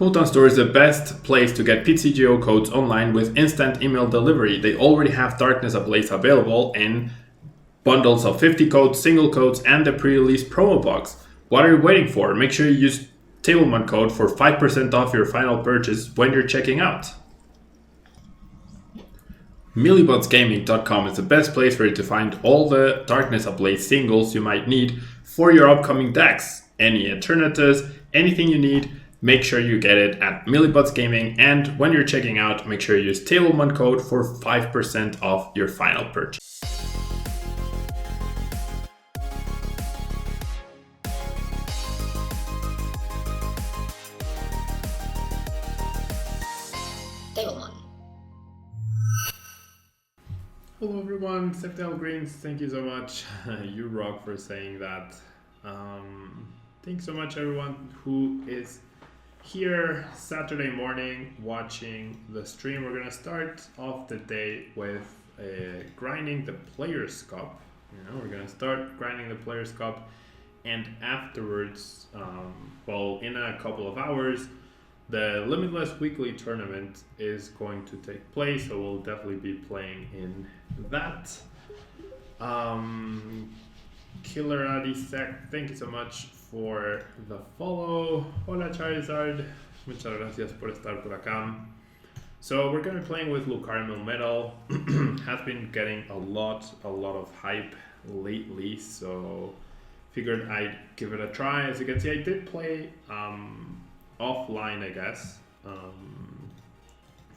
Pokémon Store is the best place to get PTGO codes online with instant email delivery. They already have Darkness Ablaze available in bundles of 50 codes, single codes, and the pre-release promo box. What are you waiting for? Make sure you use Tablemon code for 5% off your final purchase when you're checking out. MealyBotsGaming.com is the best place for you to find all the Darkness Ablaze singles you might need for your upcoming decks. Any alternatives, anything you need, make sure you get it at MealyBotsGaming, and when you're checking out, make sure you use Tablemon code for 5% off your final purchase. Tablemon. Hello everyone, Septel Greens, thank you so much. You rock for saying that. Thanks so much everyone who is here Saturday morning watching the stream. We're gonna start off the day with grinding the Players Cup. We're gonna start grinding the Players Cup, and afterwards, well, in a couple of hours, the Limitless Weekly Tournament is going to take place, so we'll definitely be playing in that. Killer Adisec, thank you so much for the follow. Hola Charizard, muchas gracias por estar por acá. So we're going to be playing with Lucario Melmetal. Has been getting a lot of hype lately, so figured I'd give it a try. As you can see, I did play offline, I guess.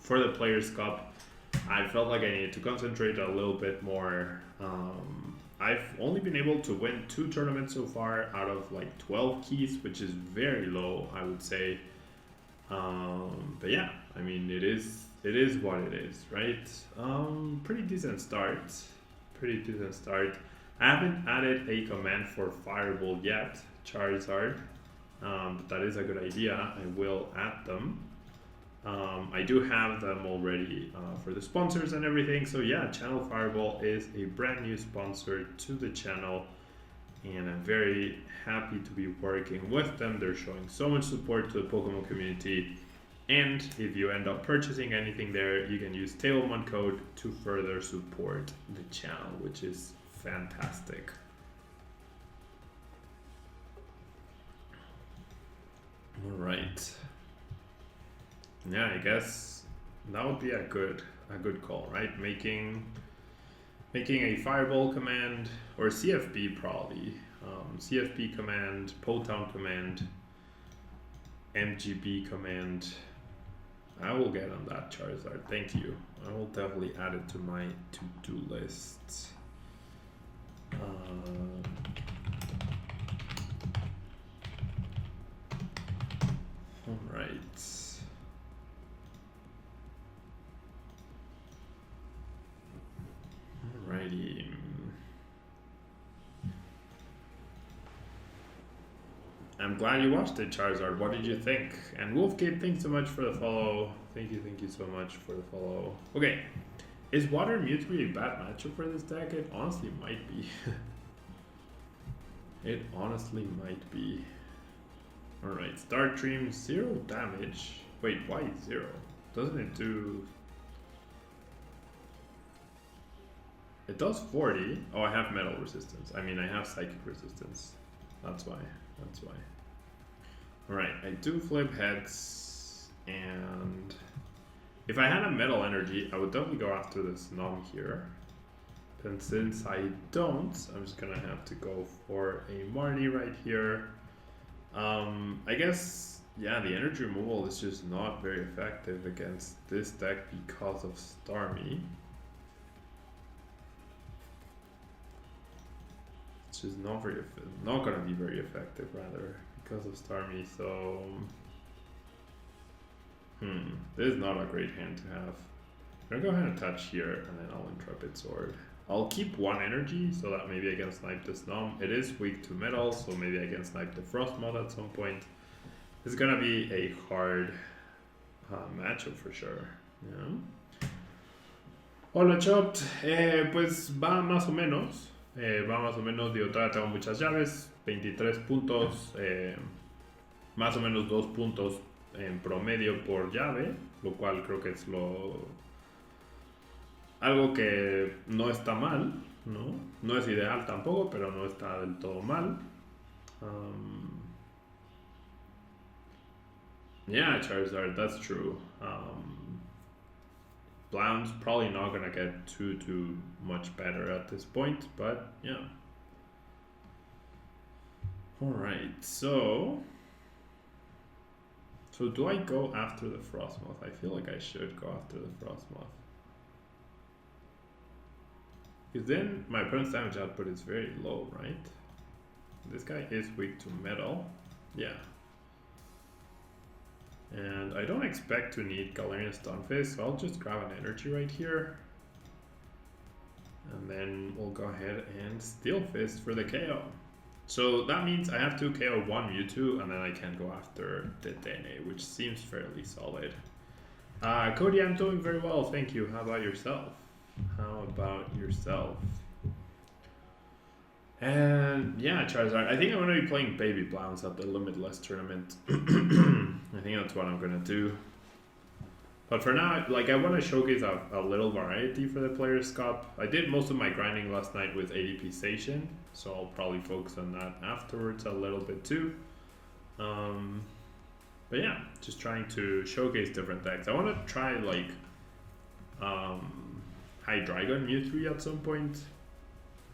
For the Players Cup, I felt like I needed to concentrate a little bit more. I've only been able to win 2 tournaments so far out of like 12 keys, which is very low, I would say. But yeah, I mean, it is what it is, right? Pretty decent start. I haven't added a command for Fireball yet, Charizard. But that is a good idea. I will add them. I do have them already for the sponsors and everything. So yeah, Channel Fireball is a brand new sponsor to the channel, and I'm very happy to be working with them. They're showing so much support to the Pokemon community, and if you end up purchasing anything there, you can use Tablemon code to further support the channel, which is fantastic. All right. Yeah, I guess that would be a good call, right? Making a Fireball command, or CFB probably. CFB command, Potown command, MGB command. I will get on that, Charizard. Thank you. I will definitely add it to my to-do list. All right. Alrighty. I'm glad you watched it, Charizard. What did you think? And Wolfgate, thanks so much for the follow. Thank you so much for the follow. Okay. Is Water Mewtwo a bad matchup for this deck? It honestly might be. It honestly might be. Alright, Start Dream, 0 damage. Wait, why 0? Doesn't it do... It does 40. Oh, I have metal resistance. I mean, I have psychic resistance. That's why. Alright, I do flip heads, and if I had a metal energy, I would definitely go after this Nom here. And since I don't, I'm just gonna have to go for a Marnie right here. I guess, yeah, the energy removal is just not very effective against this deck because of Starmie. It's just not gonna be very effective, rather, because of Starmie. So, this is not a great hand to have. I'm gonna go ahead and touch here, and then I'll Intrepid Sword. I'll keep 1 energy, so that maybe I can snipe this Nom. It is weak to metal, so maybe I can snipe the Frost mod at some point. It's gonna be a hard matchup for sure. Yeah. Hola Chopped, pues va más o menos. Digo, todavía tengo muchas llaves, 23 puntos, más o menos 2 puntos en promedio por llave, lo cual creo que es algo que no está mal, ¿no? No es ideal tampoco, pero no está del todo mal. Yeah, Charizard, that's true. Blound's probably not gonna get too much better at this point, but yeah. Alright, so do I go after the Frostmoth? I feel like I should go after the Frostmoth. Because then my opponent's damage output is very low, right? This guy is weak to metal. Yeah. And I don't expect to need Galarian Stunfisk, so I'll just grab an energy right here. And then we'll go ahead and Steel Fist for the KO. So that means I have to KO one Mewtwo, and then I can go after the Dedenne, which seems fairly solid. Cody, I'm doing very well, thank you. How about yourself? And yeah, Charizard, I think I'm going to be playing Baby Blounce at the Limitless tournament. I think that's what I'm going to do. But for now, like, I want to showcase a little variety for the Players' Cup. I did most of my grinding last night with ADP Zacian, so I'll probably focus on that afterwards a little bit too. But yeah, just trying to showcase different decks. I want to try, like, Hydreigon Mewtwo at some point,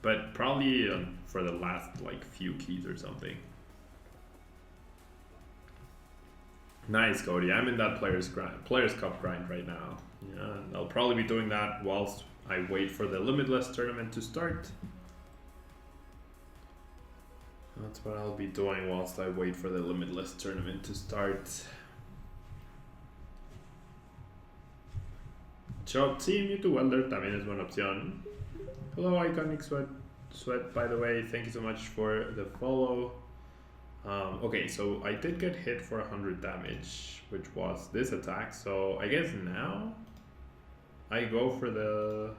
but probably for the last, like, few keys or something. Nice, Cody. I'm in that Players Cup grind right now. Yeah, and I'll probably be doing that whilst I wait for the Limitless tournament to start. That's what I'll be doing whilst I wait for the Limitless tournament to start. Chop Team Mewtwo Welder también es buena opción. Hello, Iconic Sweat, by the way. Thank you so much for the follow. Okay, so I did get hit for 100 damage, which was this attack. So I guess now I go for the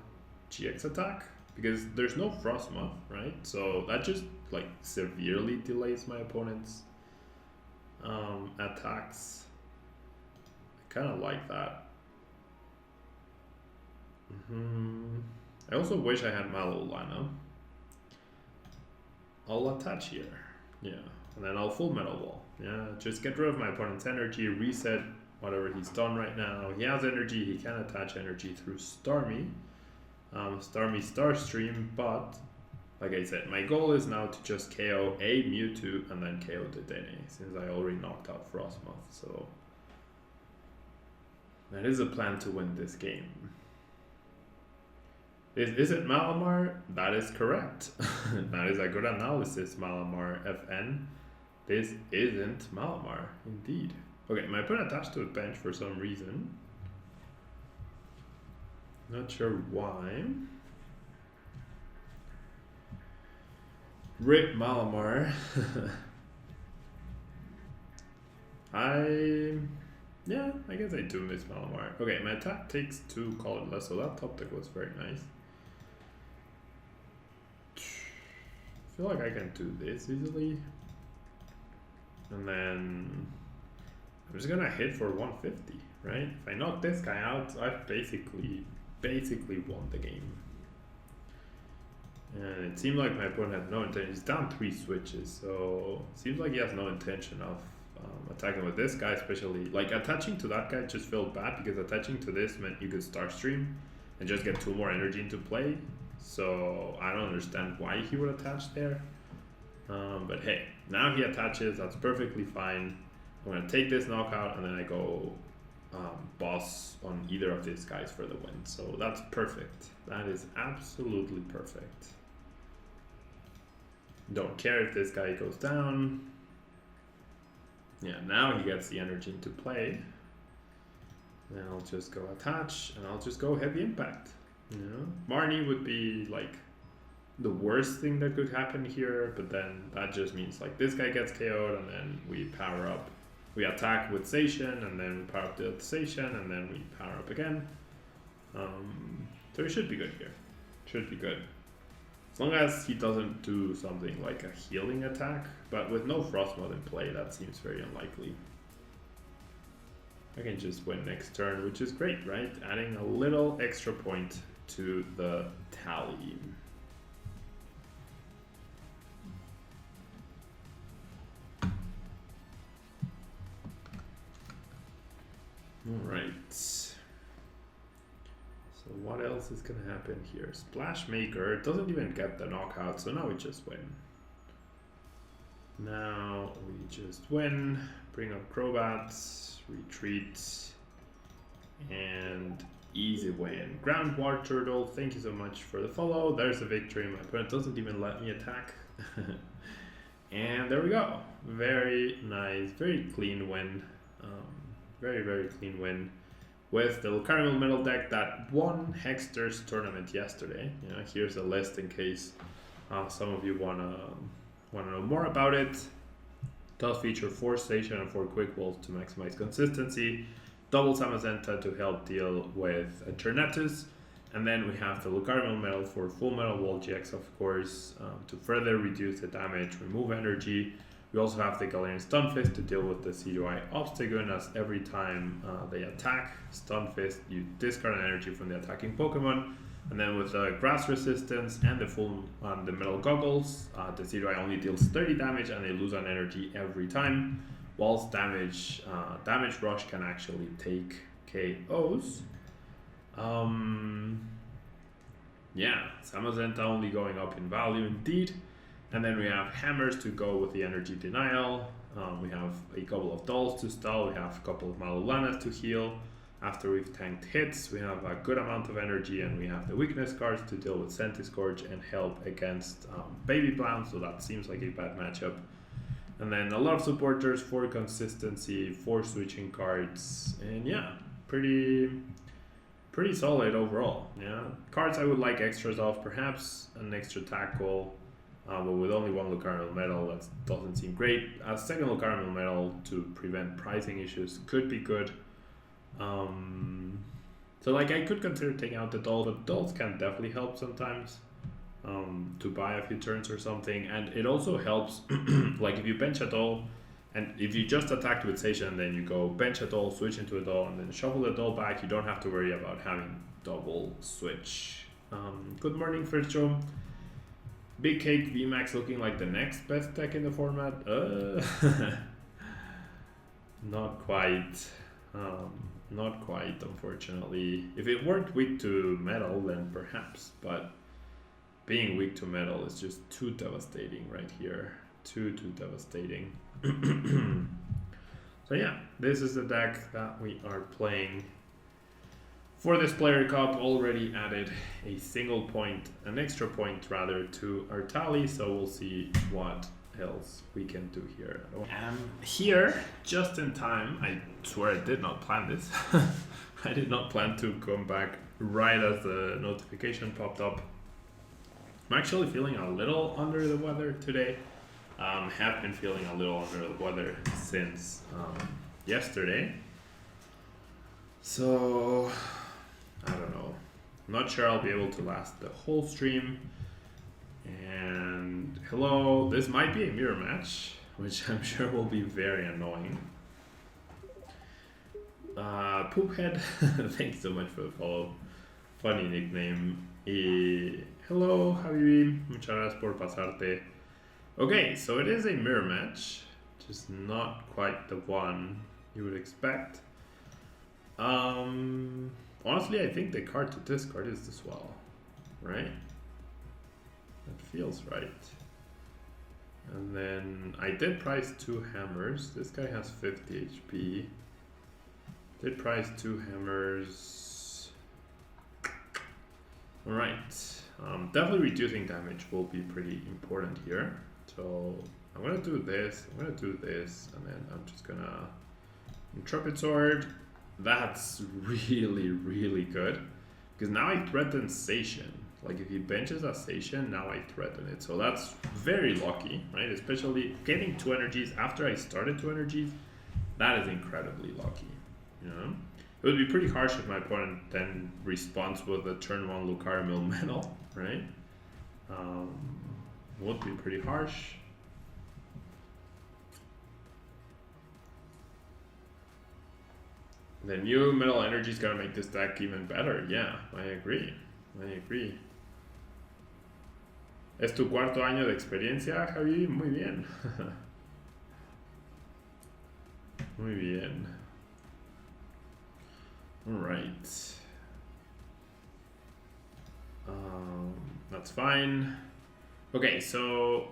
GX attack because there's no Frostmoth, right? So that just like severely delays my opponent's attacks. I kind of like that. I also wish I had Mallow Lana. I'll attach here, yeah. And then I'll full Metal Ball. Yeah, just get rid of my opponent's energy, reset whatever he's done right now. He has energy, he can attach energy through Starmie. Starstream, but like I said, my goal is now to just KO a Mewtwo and then KO the Dedenne, since I already knocked out Frostmoth. So that is a plan to win this game. Is it Malamar? That is correct. That is a good analysis, Malamar FN. This isn't Malamar, indeed. Okay, my opponent attached to a bench for some reason. Not sure why. Rip Malamar. Yeah, I guess I do miss Malamar. Okay, my attack takes 2 colorless, so that top deck was very nice. I feel like I can do this easily. And then I'm just gonna hit for 150, right? If I knock this guy out, I've basically won the game. And it seemed like my opponent had no intention. He's down 3 switches, so it seems like he has no intention of attacking with this guy, especially. Like, attaching to that guy just felt bad because attaching to this meant you could Starstream and just get 2 more energy into play. So I don't understand why he would attach there. But hey, now he attaches, that's perfectly fine. I'm gonna take this knockout and then I go boss on either of these guys for the win. So that's perfect. That is absolutely perfect. Don't care if this guy goes down. Yeah, now he gets the energy into play. Then I'll just go attach and I'll just go heavy impact. You know, Marnie would be like the worst thing that could happen here, but then that just means like this guy gets KO'd and then we power up. We attack with Zacian and then we power up the Zacian and then we power up again. So it should be good here. Should be good. As long as he doesn't do something like a healing attack, but with no Frostmoth in play, that seems very unlikely. I can just win next turn, which is great, right? Adding a little extra point to the tally. Alright. So what else is gonna happen here? Splash Maker doesn't even get the knockout, so now we just win. Now we just win, bring up Crobats, retreat, and easy win. Groundwater Turtle, thank you so much for the follow. There's a victory. My opponent doesn't even let me attack. And there we go. Very nice, very clean win. Very clean win with the Lucario Melmetal deck that won HEGSTER's tournament yesterday. You know, here's a list in case some of you wanna know more about it. It does feature 4 station and 4 quick balls to maximize consistency, double Zamazenta to help deal with Eternatus, and then we have the Lucario Melmetal for full Metal Wall-GX, of course, to further reduce the damage, remove energy. We also have the Galarian Stunfisk to deal with the CUI obstacle, as every time they attack Stunfisk, you discard an energy from the attacking Pokemon. And then with the grass resistance and the full the Metal Goggles, the CUI only deals 30 damage and they lose an energy every time. Whilst damage rush can actually take KOs. Yeah, Zamazenta only going up in value indeed. And then we have hammers to go with the energy denial. We have a couple of dolls to stall. We have a couple of Mallow Lanas to heal. After we've tanked hits, we have a good amount of energy, and we have the weakness cards to deal with Centiskorch and help against Baby Plant, so that seems like a bad matchup. And then a lot of supporters for consistency, for switching cards, and yeah, pretty solid overall. Yeah, cards I would like extras of, perhaps an extra Tag Call. But with only one Lucario Melmetal, that doesn't seem great. A second Lucario Melmetal to prevent pricing issues could be good. So like I could consider taking out the doll, but dolls can definitely help sometimes to buy a few turns or something. And it also helps, like if you bench a doll, and if you just attacked with Zacian and then you go bench a doll, switch into a doll, and then shuffle the doll back, you don't have to worry about having double switch. Good morning, First Joe. Big Cake VMAX looking like the next best deck in the format. Not quite. Not quite, unfortunately. If it weren't weak to metal, then perhaps. But being weak to metal is just too devastating right here. Too devastating. So yeah, this is the deck that we are playing. For this player cup, already added a single point, an extra point rather, to our tally, so we'll see what else we can do here. And here, just in time, I swear I did not plan this. I did not plan to come back right as the notification popped up. I'm actually feeling a little under the weather today. Have been feeling a little under the weather since yesterday. So I don't know. I'm not sure I'll be able to last the whole stream. And hello, this might be a mirror match, which I'm sure will be very annoying. Poophead, thanks so much for the follow. Funny nickname. Hello, Javi, muchas gracias por pasarte. Okay, so it is a mirror match, just not quite the one you would expect. Honestly, I think the card to discard is the Swell, right? That feels right. And then I did price 2 hammers. This guy has 50 HP. Did price 2 hammers. Alright. Definitely reducing damage will be pretty important here. So I'm gonna do this, I'm gonna do this, and then I'm just gonna Intrepid Sword. That's really good, because now I threaten Zacian. Like if he benches a Zacian, now I threaten it. So that's very lucky, right? Especially getting 2 energies after I started 2 energies, that is incredibly lucky, you know? It would be pretty harsh if my opponent then responds with a turn 1 Lucario Melmetal, right? Would be pretty harsh. The new Metal Energy is gonna make this deck even better. Yeah, I agree. ¿Es tu cuarto año de experiencia, Javi? Muy bien. Muy bien. Alright. That's fine. Okay, so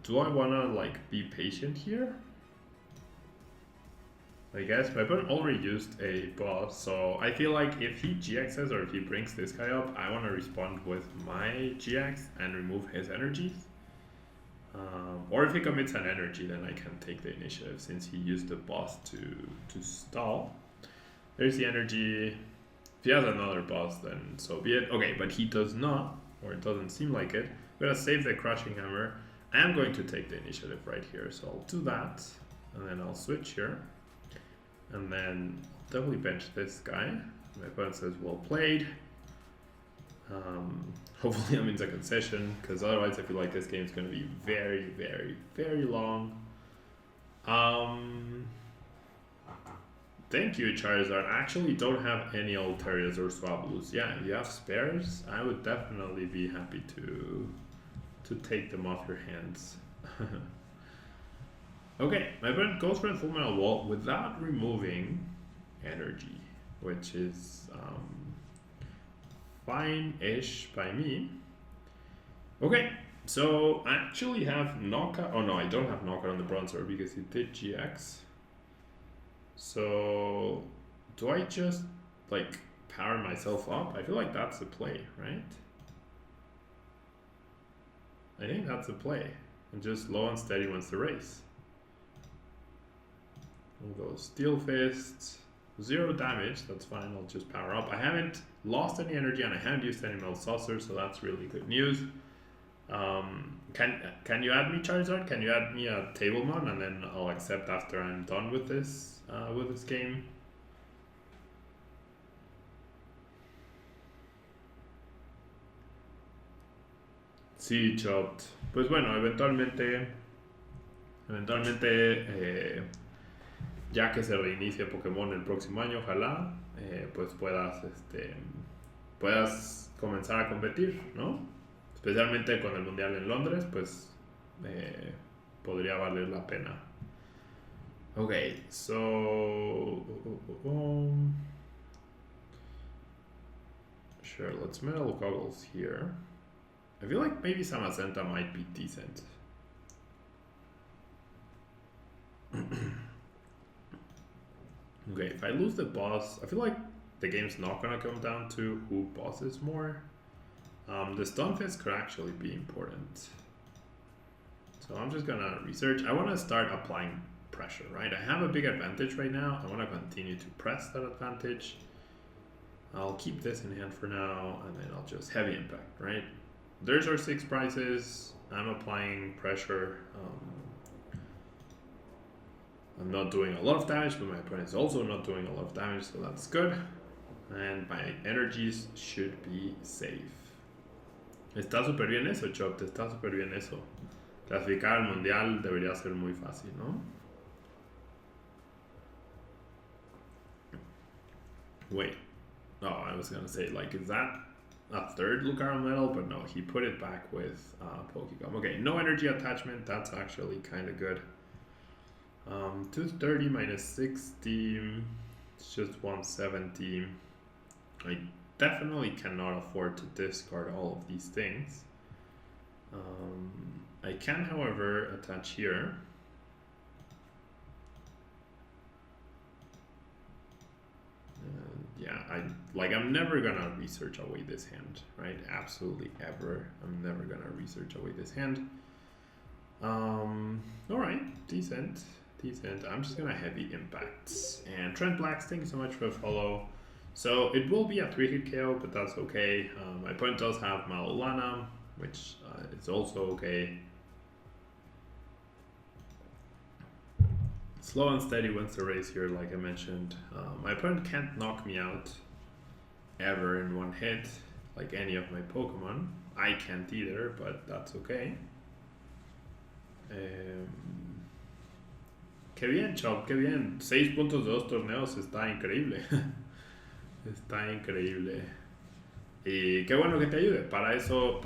do I wanna like be patient here? I guess my opponent already used a boss, so I feel like if he GXs or if he brings this guy up, I want to respond with my GX and remove his energies. Or if he commits an energy, then I can take the initiative since he used the boss to stall. There's the energy. If he has another boss, then so be it. Okay, but he does not, or it doesn't seem like it. I'm gonna save the Crushing Hammer. I am going to take the initiative right here, so I'll do that, and then I'll switch here. And then I'll definitely bench this guy. My opponent says, well played. Hopefully I'm in second session, because otherwise I feel like this game is going to be very, very, very long. Thank you, Charizard. I actually don't have any Alterias or Swablu's. Yeah, if you have spares, I would definitely be happy to take them off your hands. Okay, my opponent goes for the Full Metal Wall without removing energy, which is fine-ish by me. Okay, so I actually have knockout. Oh no, I don't have knockout on the Bronzer because he did GX. So do I just like power myself up? I feel like that's the play, right? I think that's the play. And just low and steady wins the race. We'll go Steel Fist, 0 damage, that's fine, I'll just power up. I haven't lost any energy and I haven't used any Metal Saucer, so that's really good news. Can you add me, Charizard? Can you add me a Tablemon and then I'll accept after I'm done with this game? Sí, chat. Pues bueno, eventualmente ya que se reinicie Pokémon el próximo año, ojalá pues puedas comenzar a competir, ¿no? Especialmente con el Mundial en Londres, pues podría valer la pena. Okay, so sure, let's Metal Goggles here. I feel like maybe Zamazenta might be decent. Okay, if I lose the boss, I feel like the game's not gonna come down to who bosses more. The Stunfisk could actually be important. So I'm just gonna research. I wanna start applying pressure, right? I have a big advantage right now. I wanna continue to press that advantage. I'll keep this in hand for now, and then I'll just heavy impact, right? There's our 6 prizes. I'm applying pressure. I'm not doing a lot of damage, but my opponent is also not doing a lot of damage, so that's good. And my energies should be safe. Está súper bien eso, Chop, está súper bien eso. Clasificar al mundial debería ser muy fácil, ¿no? Wait. Oh, I was gonna say, like, is that a third Lucario Medal? But no, he put it back with Pokégum. Okay, no energy attachment, that's actually kind of good. 230 minus 60, it's just 170. I definitely cannot afford to discard all of these things. I can, however, attach here. Yeah, I'm never gonna research away this hand, right? Absolutely ever. I'm never gonna research away this hand. Alright, decent. I'm just gonna heavy impact. And Trent Blacks, thank you so much for the follow. So it will be a 3-hit KO, but that's okay. My opponent does have Mallow Lana, which is also okay. Slow and steady wins the race here, like I mentioned. My opponent can't knock me out ever in one hit, like any of my Pokemon. I can't either, but that's okay. Qué bien, Chop, qué bien. 6 puntos de 2 torneos, está increíble. Está increíble. Y qué bueno que te ayude. Para eso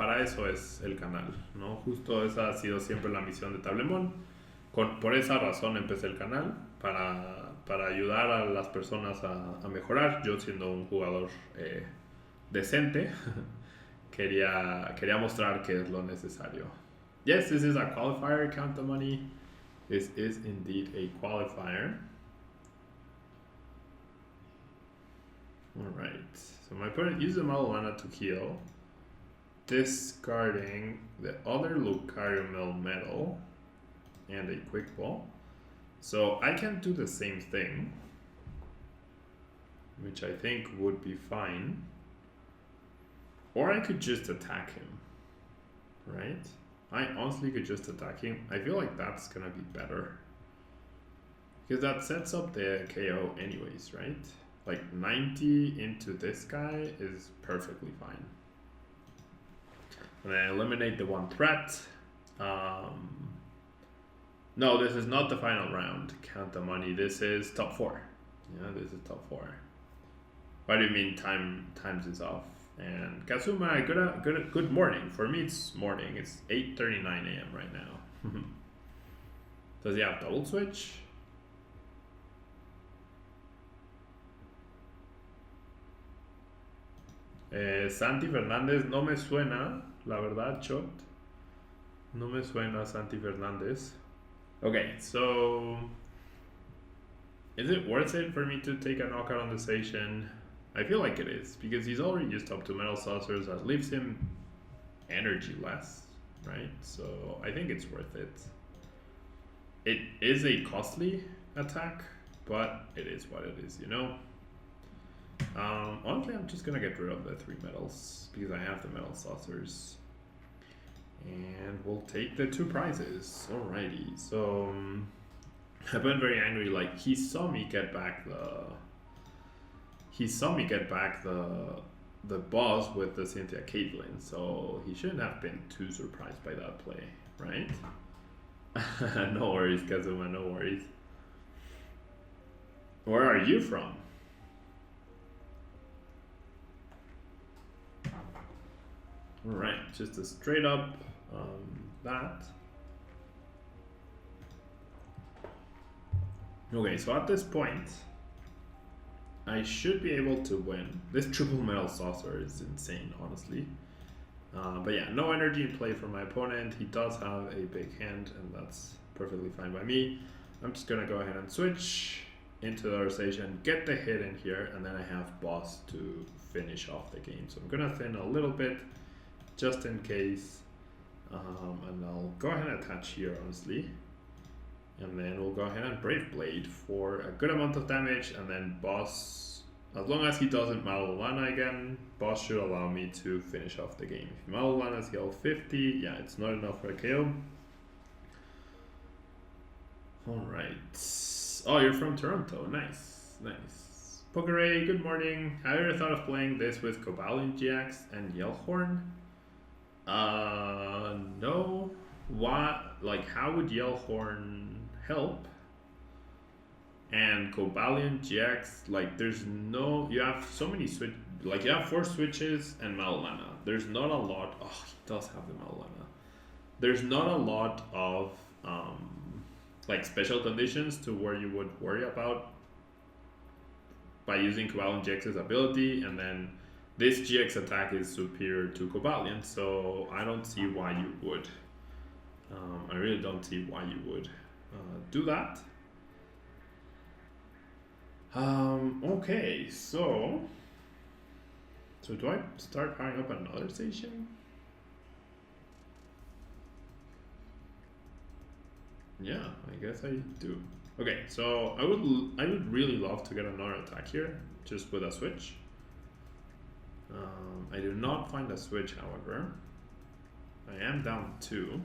es el canal, ¿no? Justo esa ha sido siempre la misión de Tablemon. Por esa razón empecé el canal, para ayudar a las personas a mejorar. Yo siendo un jugador decente, quería mostrar que es lo necesario. Yes, this is a qualifier, count the money. This is indeed a qualifier. Alright, so my opponent uses a Mallow Lana to heal, discarding the other Lucario Melmetal and a Quick Ball. So I can do the same thing, which I think would be fine. Or I could just attack him, right? I honestly could just attack him. I feel like that's gonna be better, because that sets up the KO anyways, right? Like 90 into this guy is perfectly fine. And then eliminate the one threat. No, this is not the final round. Count the money. This is top 4. Yeah, this is top 4. What do you mean times is off? And Kazuma, good morning. For me, it's morning. It's 8:39 a.m. right now. Does he have double switch? Santi Fernández no me suena, la verdad, Chot. No me suena Santi Fernández. Okay, so is it worth it for me to take a knockout on the Zacian? I feel like it is, because he's already used up 2 Metal Saucers. That leaves him energy less, right? So I think it's worth it. It is a costly attack, but it is what it is, you know? Honestly, I'm just gonna get rid of the 3 metals, because I have the Metal Saucers. And we'll take the 2 prizes. Alrighty, so I've been very angry. Like, he saw me get back the boss with the Cynthia Caitlin, so he shouldn't have been too surprised by that play, right? No worries, Kazuma, no worries. Where are you from? Alright, just a straight up that. Okay, so at this point, I should be able to win. This triple Metal Saucer is insane, honestly. But yeah, no energy in play for my opponent. He does have a big hand, and that's perfectly fine by me. I'm just gonna go ahead and switch into the Zacian, get the hit in here, and then I have boss to finish off the game. So I'm gonna thin a little bit, just in case. And I'll go ahead and attach here, honestly. And then we'll go ahead and Brave Blade for a good amount of damage, and then boss, as long as he doesn't Mallow Lana again, boss should allow me to finish off the game. If Mallow Lana's heal 50, yeah, it's not enough for a KO. Alright. Oh, you're from Toronto. Nice, nice. Poké, good morning. Have you ever thought of playing this with Galarian GX and Yellhorn? No. What? Like, how would Yellhorn help? And Galarian GX, like, there's no, you have so many switch, like, you have 4 switches and Mallow Lana. There's not a lot. Oh, he does have the Mallow Lana. There's not a lot of like special conditions to where you would worry about by using Galarian GX's ability, and then this GX attack is superior to Galarian, so I don't see why you would. I really don't see why you would do that. Okay, so do I start powering up another Zacian? Yeah, I guess I do. Okay, so I would really love to get another attack here, just with a switch. I do not find a switch, however. I am down 2.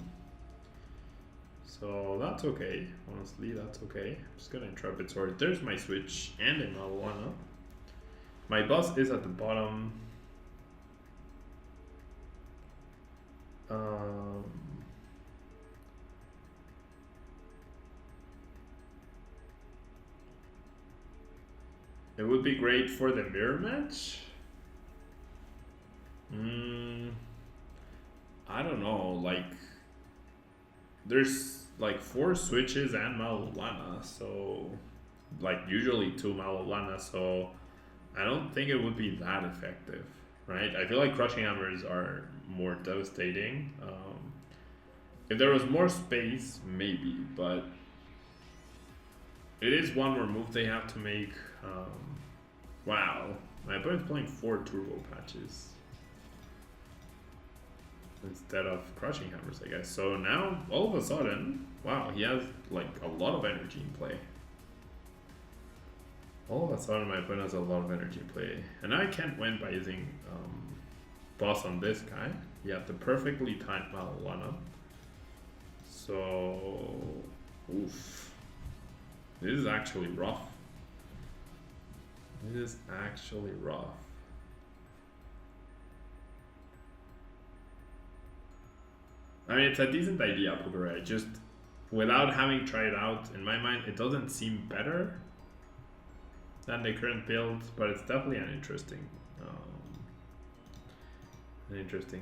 So that's okay, honestly, that's okay. I'm just gonna Intrepid Sword. There's my switch and a Mallow Lana. My boss is at the bottom. It would be great for the mirror match. I don't know, like there's like 4 switches and Mallow Lana, so like usually 2 Mallow Lana, so I don't think it would be that effective, right? I feel like Crushing Hammers are more devastating. If there was more space, maybe, but it is one more move they have to make. Wow, my opponent's playing 4 turbo patches instead of Crushing Hammers, I guess. So now, all of a sudden, wow, he has like a lot of energy in play. All of a sudden, my opponent has a lot of energy in play. And I can't win by using boss on this guy. He had the perfectly timed Mallow Lana. So, oof. This is actually rough. This is actually rough. I mean, it's a decent idea, Poké. Just without having tried it out, in my mind, it doesn't seem better than the current build, but it's definitely an interesting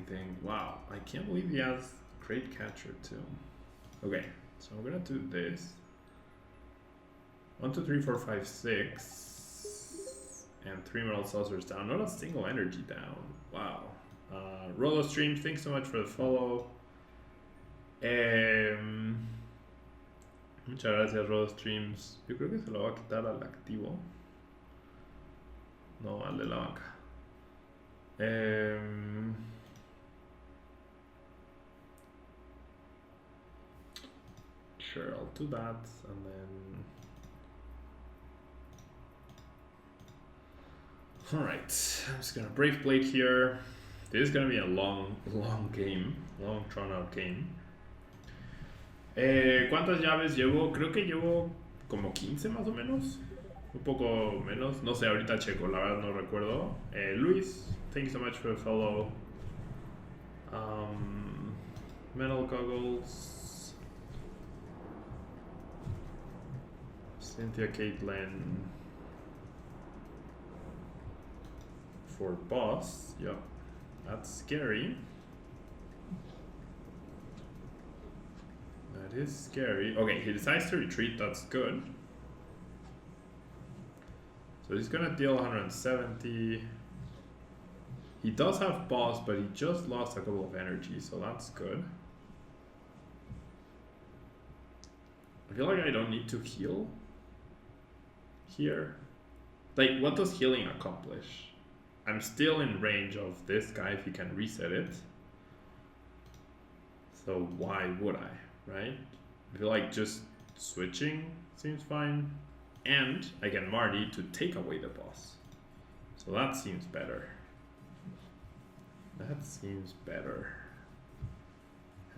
thing. Wow, I can't believe he has great catcher too. Okay, so I'm gonna do this. 1, 2, 3, 4, 5, 6, and 3 Metal Saucers down. Not a single energy down. Wow. Rolo Streams, thanks so much for the follow. Muchas gracias, Rolo Streams. Yo creo que se lo va a quitar al activo. No, al de la banca. Sure, I'll do that, and then. Alright, I'm just gonna Brave Blade here. This is gonna be a long game, long drawn out game. ¿Cuántas llaves llevo? Creo que llevo como 15 más o menos. Un poco menos, no sé, ahorita checo, la verdad no recuerdo. Luis, thank you so much for the follow. Metal Goggles. Cynthia Caitlin. For boss, yep, that's scary. That is scary. Okay, he decides to retreat, that's good. So he's gonna deal 170. He does have boss, but he just lost a couple of energy, so that's good. I feel like I don't need to heal here. Like, what does healing accomplish? I'm still in range of this guy if he can reset it. So why would I, right? I feel like just switching seems fine. And I get Marty to take away the boss. So that seems better. That seems better.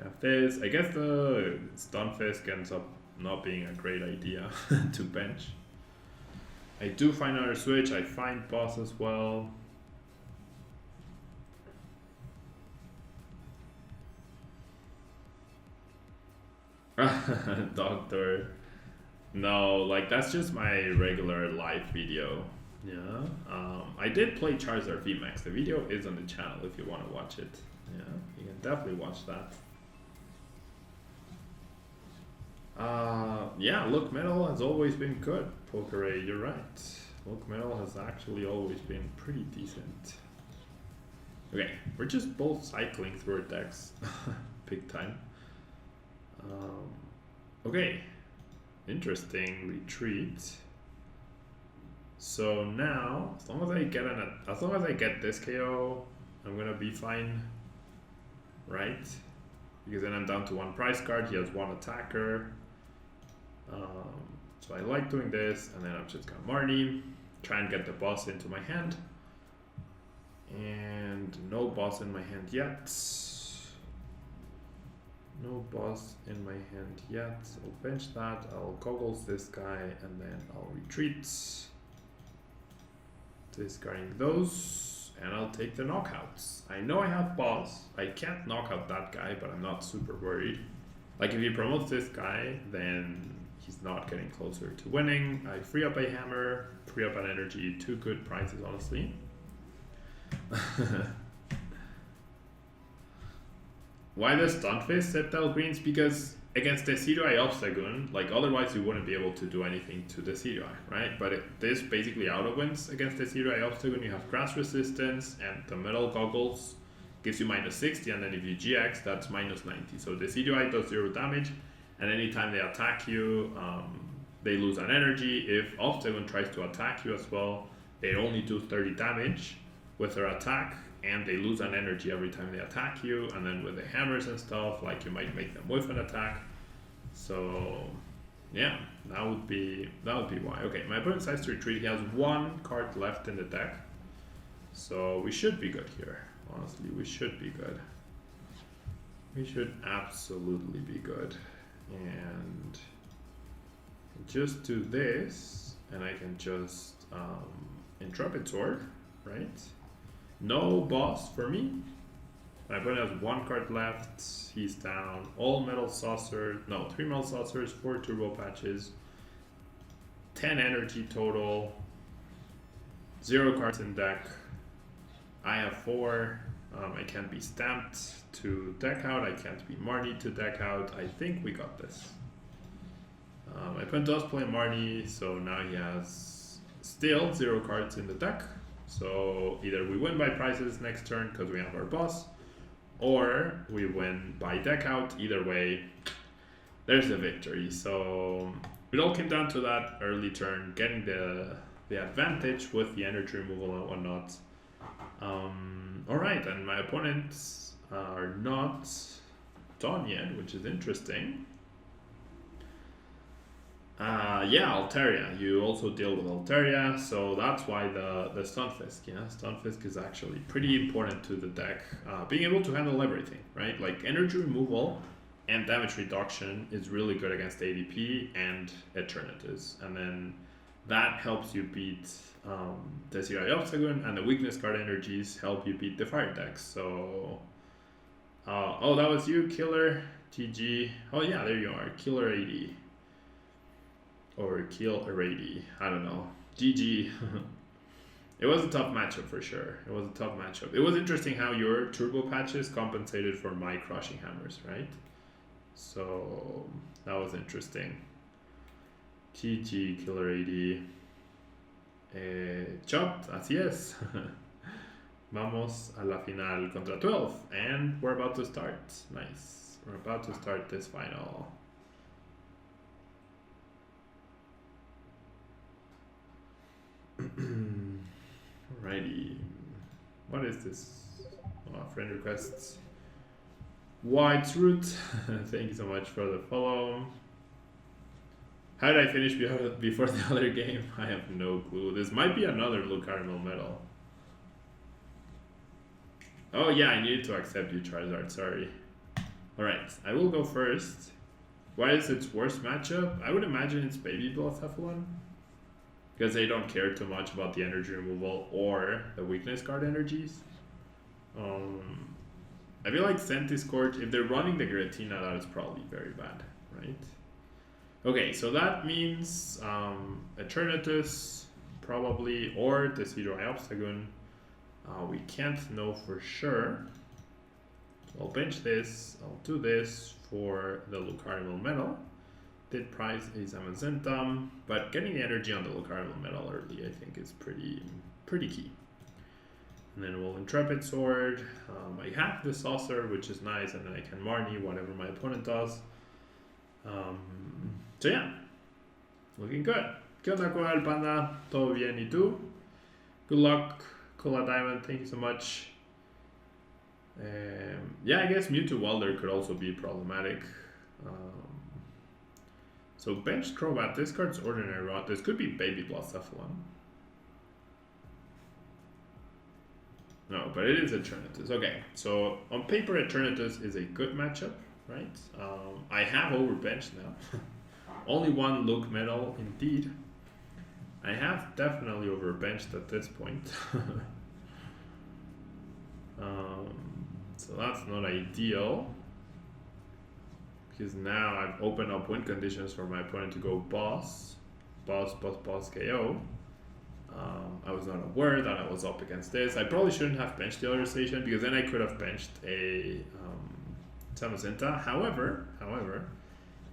Have this. I guess the Stunfisk ends up not being a great idea to bench. I do find another switch. I find boss as well. Doctor. No, like that's just my regular live video. Yeah. I did play Charizard VMAX. The video is on the channel if you want to watch it. Yeah, you can definitely watch that. Yeah, Lucmetal has always been good. Poké, you're right. Lucmetal has actually always been pretty decent. Okay, we're just both cycling through our decks big time. Okay, interesting retreat. So now, as long as I get this KO, I'm gonna be fine, right? Because then I'm down to 1 prize card. He has 1 attacker. So I like doing this, and then I'm just gonna Marnie, try and get the boss into my hand. And no boss in my hand yet. No boss in my hand yet. I'll bench that. I'll goggles this guy, and then I'll retreat. Discarding those, and I'll take the knockouts. I know I have boss. I can't knock out that guy, but I'm not super worried. Like if he promotes this guy, then he's not getting closer to winning. I free up a hammer, free up an energy, 2 good prices, honestly. Why the Stunfisk Septal Greens? Because against the Decidueye Obstagoon, like otherwise you wouldn't be able to do anything to the Decidueye, right? But this basically auto-wins against the Decidueye Obstagoon. You have grass resistance, and the Metal Goggles gives you -60, and then if you GX, that's -90. So the Decidueye does 0 damage, and anytime they attack you, they lose an energy. If Obstagoon tries to attack you as well, they only do 30 damage with their attack, and they lose an energy every time they attack you. And then with the hammers and stuff, like, you might make them whiff an attack. So yeah, that would be why. Okay, my opponent decides to retreat. He has 1 card left in the deck, so we should be good here. Honestly, we should be good. We should absolutely be good. And just do this, and I can just Intrepid Sword, right? No boss for me. My opponent has 1 card left. He's down all Metal Saucer, no, 3 Metal Saucers, 4 Turbo Patches, 10 energy total, 0 cards in deck. I have 4. I can't be stamped to deck out. I can't be Marnie to deck out. I think we got this. My opponent does play Marnie, so now he has still 0 cards in the deck. So either we win by prices next turn because we have our boss, or we win by deck out. Either way, there's a victory. So it all came down to that early turn, getting the advantage with the energy removal and whatnot. Alright, and my opponents are not done yet, which is interesting. Yeah, Altaria. You also deal with Altaria, so that's why the Stunfisk. Yeah, Stunfisk is actually pretty important to the deck. Being able to handle everything, right? Like energy removal and damage reduction is really good against ADP and Eternatus, and then that helps you beat the Decidueye Obstagoon, and the weakness card energies help you beat the fire decks. So, oh, that was you, Killer TG. Oh yeah, there you are, Killer 80. Or Kill Arady, I don't know. GG. It was a tough matchup for sure. It was a tough matchup. It was interesting how your Turbo Patches compensated for my Crushing Hammers, right? So that was interesting. GG, Killer 80. Chopped, así es. Vamos a la final contra 12. And we're about to start. Nice. We're about to start this final. Alrighty. What is this? Friend requests. White's Root. Thank you so much for the follow. How did I finish before the other game? I have no clue. This might be another Lucario Melmetal. Oh yeah, I needed to accept you, Charizard. Sorry. Alright, I will go first. Why is its worst matchup? I would imagine it's Baby Blacephalon, because they don't care too much about the energy removal or the weakness card energies. I feel like Centiscorch, if they're running the Giratina, that is probably very bad, right? Okay, so that means Eternatus, probably, or the Decidueye Obstagoon. We can't know for sure. I'll bench this, I'll do this for the Lucario Melmetal. Did price a Zamazenta, but getting the energy on the Lucario Melmetal early, I think, is pretty key. And then we'll Intrepid Sword. I have the Saucer, which is nice, and then I can Marnie whatever my opponent does. So yeah, looking good. ¿Qué onda, Coral Panda? ¿Todo bien? ¿Y tú? Good luck, Cola Diamond. Thank you so much. Yeah, I guess Mewtwo Welder could also be problematic. So bench Crobat, this card's Ordinary Rot. This could be Baby Blacephalon. No, but it is Eternatus. Okay, so on paper Eternatus is a good matchup, right? I have overbenched now. Only 1 Lucmetal indeed. I have definitely overbenched at this point. So that's not ideal, because now I've opened up win conditions for my opponent to go boss KO. I was not aware that I was up against this. I probably shouldn't have benched the other Zacian, because then I could have benched a Zamazenta. However,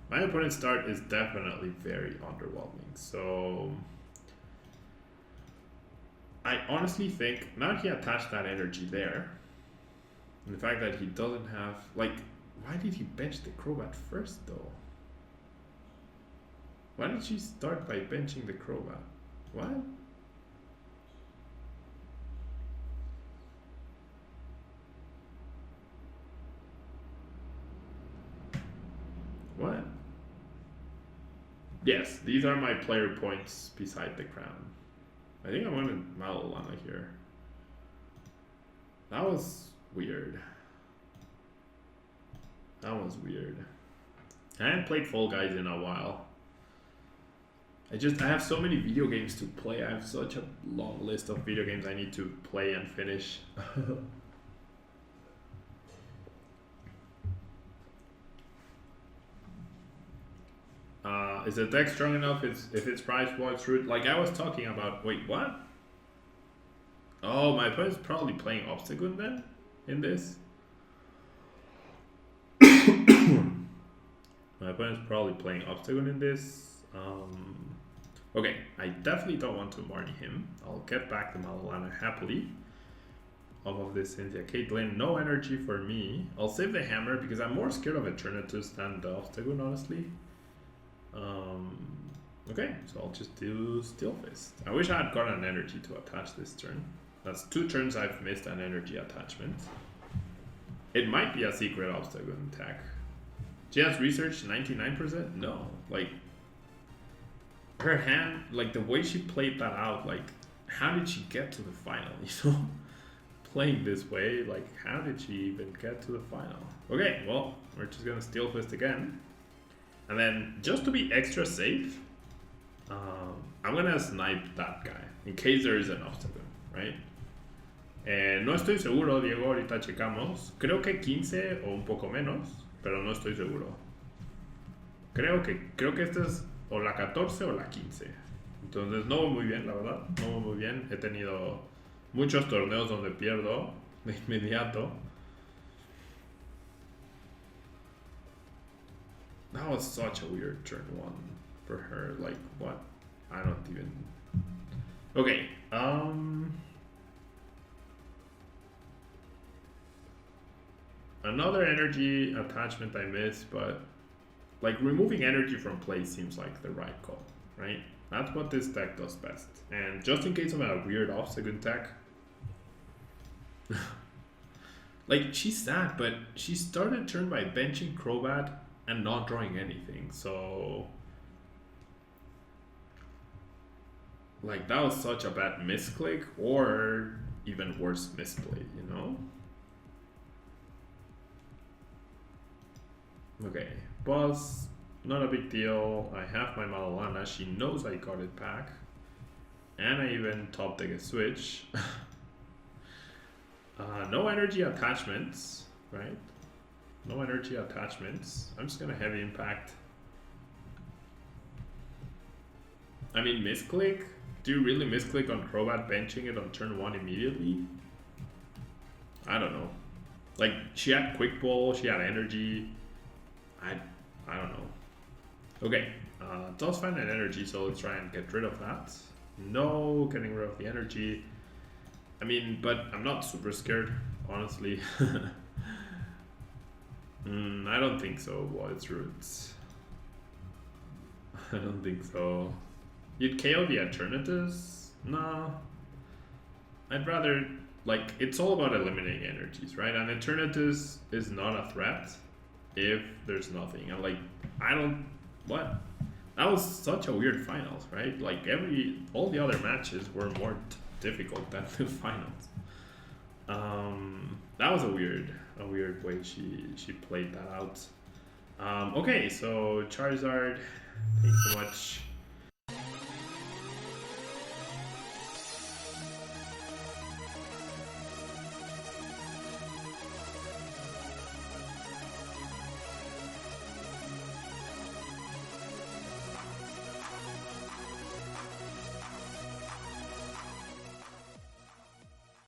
my opponent's start is definitely very underwhelming. So I honestly think now he attached that energy there, and the fact that he doesn't have, like, why did he bench the Crobat first though? Why did she start by benching the Crobat? What? What? Yes, these are my player points beside the crown. I think I wanted Mallow Lana here. That was weird. That was weird. I haven't played Fall Guys in a while. I have so many video games to play. I have such a long list of video games I need to play and finish. Is the deck strong enough if it's price walks route? Like I was talking about. Wait, what? Oh, my opponent's probably playing Obstagoon then in this. My opponent's probably playing Obstagoon in this. Okay, I definitely don't want to Marnie him. I'll get back the Mallow Lana happily. Off of this Cynthia Caitlin. No energy for me. I'll save the hammer because I'm more scared of alternatives than the Obstagoon, honestly. Okay, so I'll just do Steel Fist. I wish I had gotten an energy to attach this turn. That's 2 turns I've missed an energy attachment. It might be a secret Obstagoon attack. She has research 99%? No. Like, her hand, like the way she played that out, like, how did she get to the final, you know? Playing this way, like, how did she even get to the final? Okay, well, we're just gonna Steel Fist again. And then, just to be extra safe, I'm gonna snipe that guy, in case there is an obstacle, right? No estoy seguro, Diego, ahorita checamos. Creo que 15 o un poco menos, pero no estoy seguro. Creo que esta es o la 14 o la 15. Entonces no voy muy bien, la verdad, no voy muy bien. He tenido muchos torneos donde pierdo de inmediato. That was such a weird turn 1 for her. Like, what? I don't even... Okay, another energy attachment I missed, but like removing energy from play seems like the right call, right? That's what this deck does best. And just in case of a weird Obstagoon deck, like, she's sad, but she started turn by benching Crobat and not drawing anything, so like that was such a bad misclick, or even worse misplay, you know? Okay, boss, not a big deal. I have my Mallow Lana, she knows I got it back, and I even top deck a switch. No energy attachments, right? No energy attachments. I'm just gonna heavy impact. I mean, misclick? Do you really misclick on Crobat benching it on turn 1 immediately? I don't know. Like, she had Quick Ball, she had energy. I don't know. Okay, does find an energy, so let's try and get rid of that. No, getting rid of the energy. I mean, but I'm not super scared, honestly. I don't think so, Wild's Roots. I don't think so. You'd KO the alternatives? No. I'd rather, like, it's all about eliminating energies, right? And alternatives is not a threat if there's nothing. And, like, I don't, what? That was such a weird finals, right? Like, all the other matches were more difficult than the finals. That was a weird way she played that out. Okay, so Charizard, thanks so much.